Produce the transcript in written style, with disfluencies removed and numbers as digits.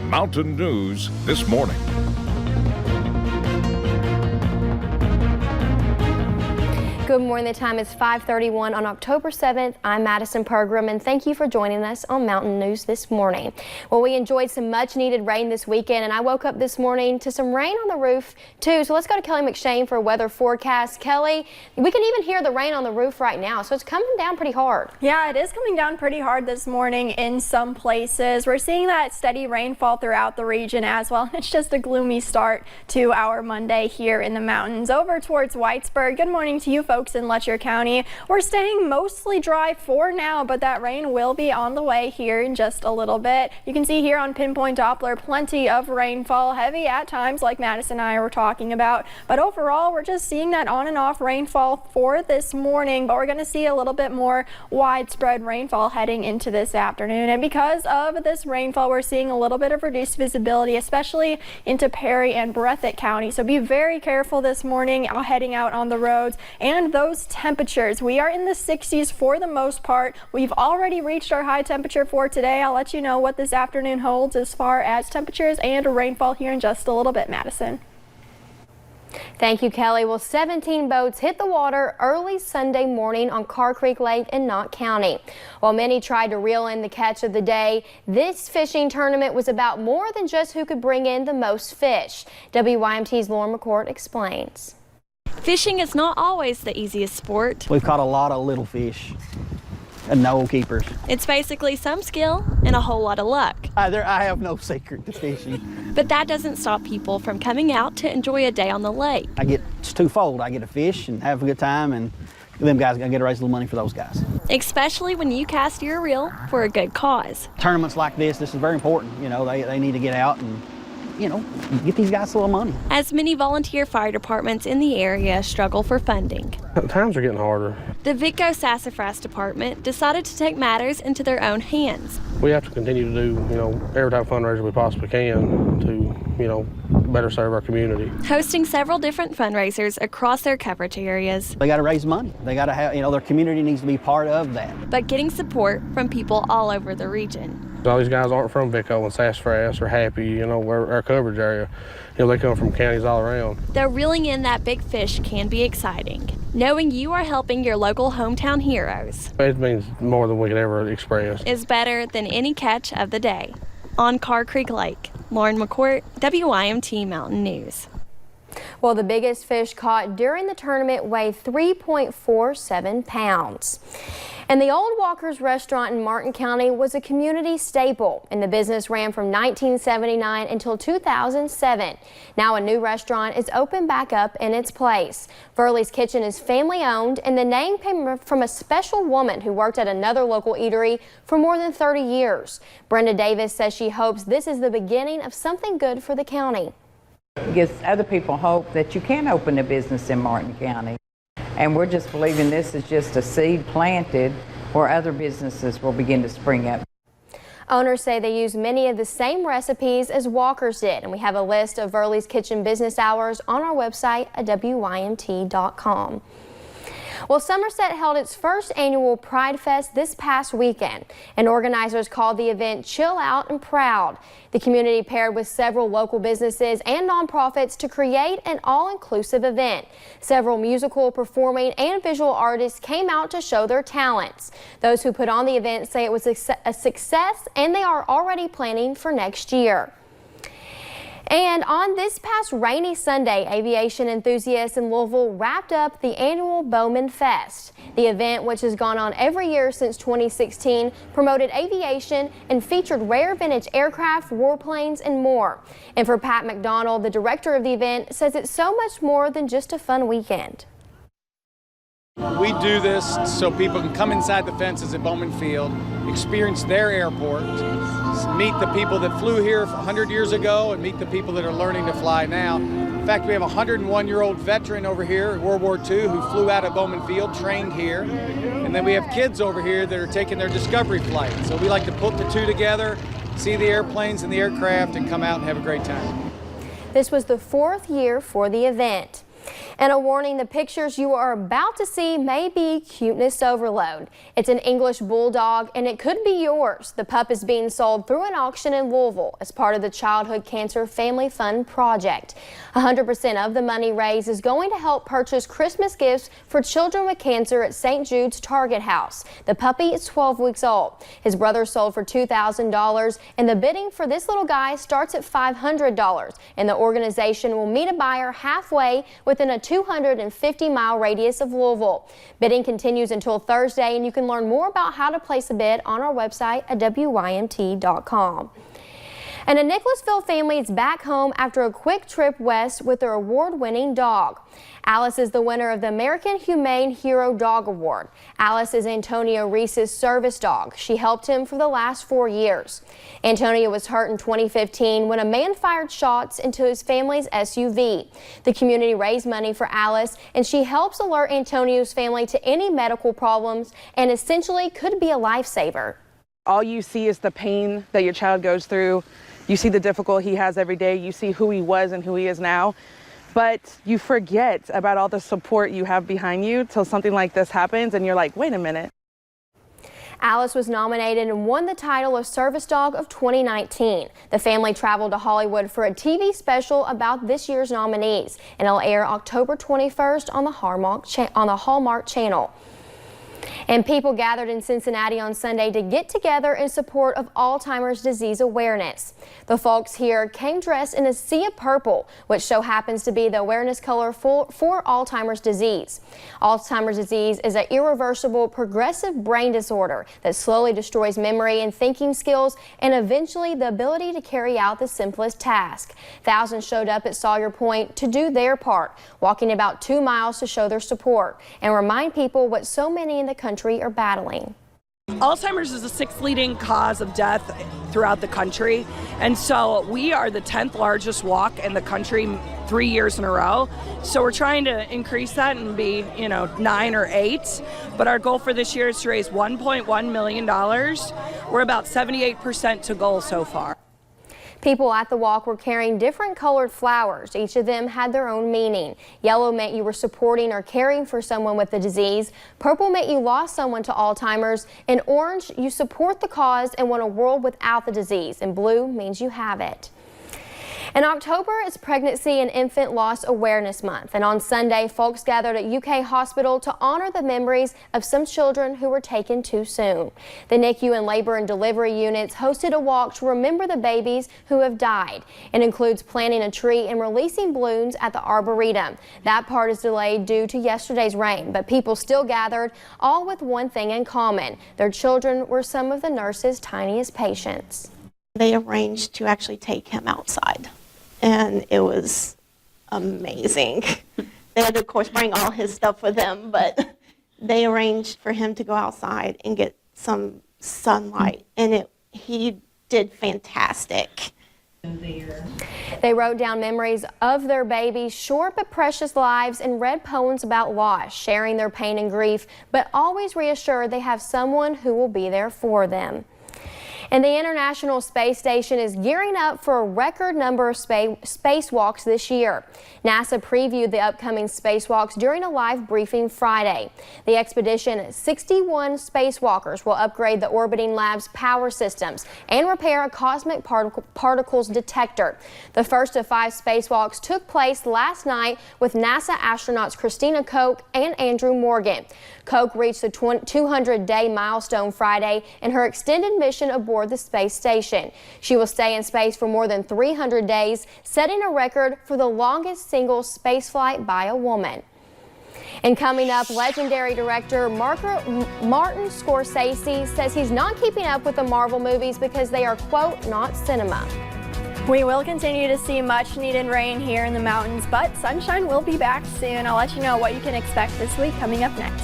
Mountain News This Morning. Good morning. The time is 5:31 on October 7th. I'm Madison Pergram, and thank you for joining us on Mountain News This Morning. Well, we enjoyed some much-needed rain this weekend, and I woke up this morning to some rain on the roof, too. So let's go to Kelly McShane for a weather forecast. Kelly, we can even hear the rain on the roof right now, so it's coming down pretty hard. Yeah, it is coming down pretty hard this morning in some places. We're seeing that steady rainfall throughout the region as well. It's just a gloomy start to our Monday here in the mountains. Over towards Whitesburg, good morning to you folks in Letcher County. We're staying mostly dry for now, but that rain will be on the way here in just a little bit. You can see here on Pinpoint Doppler plenty of rainfall, heavy at times like Madison and I were talking about, but overall we're just seeing that on and off rainfall for this morning, but we're going to see a little bit more widespread rainfall heading into this afternoon. And because of this rainfall, we're seeing a little bit of reduced visibility, especially into Perry and Breathitt County. So be very careful this morning heading out on the roads. And those temperatures, we are in the 60s for the most part. We've already reached our high temperature for today. I'll let you know what this afternoon holds as far as temperatures and rainfall here in just a little bit, Madison. Thank you, Kelly. Well, 17 boats hit the water early Sunday morning on Carr Creek Lake in Knott County. While many tried to reel in the catch of the day, this fishing tournament was about more than just who could bring in the most fish. WYMT's Lauren McCourt explains. Fishing is not always the easiest sport. We've caught a lot of little fish and no keepers. It's basically some skill and a whole lot of luck. I have no secret to fishing. But that doesn't stop people from coming out to enjoy a day on the lake. It's twofold. I get to fish and have a good time, and them guys got to get to raise a little money for those guys. Especially when you cast your reel for a good cause. Tournaments like this is very important. You know, they need to get out and, you know, get these guys a little money. As many volunteer fire departments in the area struggle for funding. Times are getting harder. The Vicco Sassafras Department decided to take matters into their own hands. We have to continue to do, every type of fundraiser we possibly can to, better serve our community. Hosting several different fundraisers across their coverage areas. They got to raise money. They got to have, their community needs to be part of that. But getting support from people all over the region. All these guys aren't from Vicco and Sassafras or Happy, our coverage area. They come from counties all around. Though reeling in that big fish can be exciting, knowing you are helping your local hometown heroes. It means more than we could ever express. Is better than any catch of the day. On Carr Creek Lake, Lauren McCourt, WYMT Mountain News. Well, the biggest fish caught during the tournament weighed 3.47 pounds. And the Old Walker's restaurant in Martin County was a community staple, and the business ran from 1979 until 2007. Now a new restaurant is open back up in its place. Verley's Kitchen is family owned, and the name came from a special woman who worked at another local eatery for more than 30 years. Brenda Davis says she hopes this is the beginning of something good for the county. It gives other people hope that you can open a business in Martin County. And we're just believing this is just a seed planted where other businesses will begin to spring up. Owners say they use many of the same recipes as Walker's did, and we have a list of Verley's Kitchen business hours on our website at WYMT.com. Well, Somerset held its first annual Pride Fest this past weekend, and organizers called the event Chill Out and Proud. The community paired with several local businesses and nonprofits to create an all-inclusive event. Several musical, performing, and visual artists came out to show their talents. Those who put on the event say it was a success, and they are already planning for next year. And on this past rainy Sunday, aviation enthusiasts in Louisville wrapped up the annual Bowman Fest. The event, which has gone on every year since 2016, promoted aviation and featured rare vintage aircraft, warplanes, and more. And for Pat McDonald, the director of the event, says it's so much more than just a fun weekend. We do this so people can come inside the fences at Bowman Field, experience their airport, meet the people that flew here 100 years ago and meet the people that are learning to fly now. In fact, we have a 101-year-old veteran over here in World War II who flew out of Bowman Field, trained here. And then we have kids over here that are taking their discovery flight. So we like to put the two together, see the airplanes and the aircraft, and come out and have a great time. This was the 4th year for the event. And a warning, the pictures you are about to see may be cuteness overload. It's an English Bulldog and it could be yours. The pup is being sold through an auction in Louisville as part of the Childhood Cancer Family Fund Project. 100% of the money raised is going to help purchase Christmas gifts for children with cancer at St. Jude's Target House. The puppy is 12 weeks old. His brother sold for $2,000 and the bidding for this little guy starts at $500, and the organization will meet a buyer halfway within a 250-mile radius of Louisville. Bidding continues until Thursday, and you can learn more about how to place a bid on our website at WYMT.com. And a Nicholasville family is back home after a quick trip west with their award-winning dog. Alice is the winner of the American Humane Hero Dog Award. Alice is Antonio Reese's service dog. She helped him for the last 4 years. Antonio was hurt in 2015 when a man fired shots into his family's SUV. The community raised money for Alice, and she helps alert Antonio's family to any medical problems and essentially could be a lifesaver. All you see is the pain that your child goes through. You see the difficulty he has every day. You see who he was and who he is now. But you forget about all the support you have behind you till something like this happens and you're like, wait a minute. Alice was nominated and won the title of Service Dog of 2019. The family traveled to Hollywood for a TV special about this year's nominees, and it'll air October 21st on the Hallmark Channel. And people gathered in Cincinnati on Sunday to get together in support of Alzheimer's disease awareness. The folks here came dressed in a sea of purple, which so happens to be the awareness color for Alzheimer's disease. Alzheimer's disease is an irreversible progressive brain disorder that slowly destroys memory and thinking skills and eventually the ability to carry out the simplest task. Thousands showed up at Sawyer Point to do their part, walking about 2 miles to show their support and remind people what so many in the country are battling. Alzheimer's is the 6th leading cause of death throughout the country, and so we are the 10th largest walk in the country 3 years in a row. So we're trying to increase that and be, 9 or 8. But our goal for this year is to raise $1.1 million. We're about 78% to goal so far. People at the walk were carrying different colored flowers. Each of them had their own meaning. Yellow meant you were supporting or caring for someone with the disease. Purple meant you lost someone to Alzheimer's. And orange, you support the cause and want a world without the disease. And blue means you have it. In October, it's Pregnancy and Infant Loss Awareness Month, and on Sunday, folks gathered at UK Hospital to honor the memories of some children who were taken too soon. The NICU and labor and delivery units hosted a walk to remember the babies who have died. It includes planting a tree and releasing balloons at the Arboretum. That part is delayed due to yesterday's rain, but people still gathered, all with one thing in common. Their children were some of the nurses' tiniest patients. They arranged to actually take him outside, and it was amazing. They had to, of course, bring all his stuff with them, but they arranged for him to go outside and get some sunlight, and he did fantastic. They wrote down memories of their babies, short but precious lives, and read poems about loss, sharing their pain and grief, but always reassured they have someone who will be there for them. And the International Space Station is gearing up for a record number of spacewalks this year. NASA previewed the upcoming spacewalks during a live briefing Friday. The expedition, 61 spacewalkers, will upgrade the orbiting lab's power systems and repair a cosmic particles detector. The first of 5 spacewalks took place last night with NASA astronauts Christina Koch and Andrew Morgan. Koch reached the 200-day milestone Friday in her extended mission aboard the space station. She will stay in space for more than 300 days, setting a record for the longest single spaceflight by a woman. And coming up, legendary director Martin Scorsese says he's not keeping up with the Marvel movies because they are, quote, not cinema. We will continue to see much needed rain here in the mountains, but sunshine will be back soon. I'll let you know what you can expect this week coming up next.